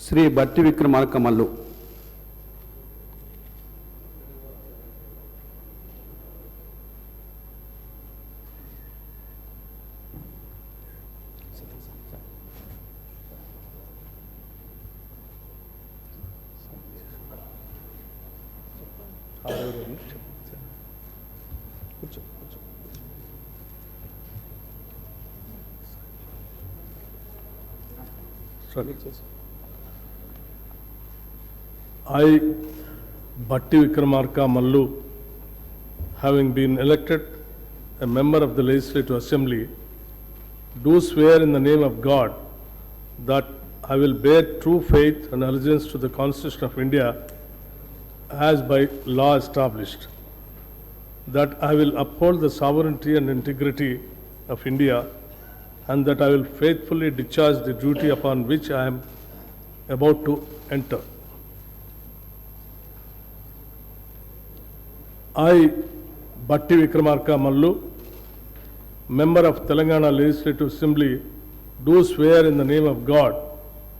Shri Bhatti Vikramarka Mallu. I, Bhatti Vikramarka Mallu, having been elected a member of the Legislative Assembly, do swear in the name of God that I will bear true faith and allegiance to the Constitution of India as by law established, that I will uphold the sovereignty and integrity of India, and that I will faithfully discharge the duty upon which I am about to enter. I, Bhatti Vikramarka Mallu, member of Telangana Legislative Assembly, do swear in the name of God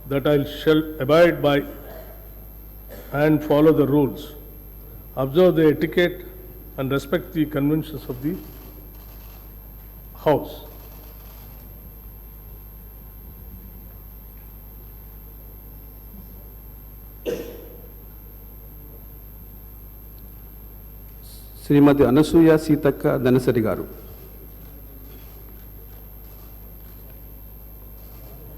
that I shall abide by and follow the rules, observe the etiquette and respect the conventions of the House. శ్రీమతి అనసూయ సీతక్క ధనసరి గారు.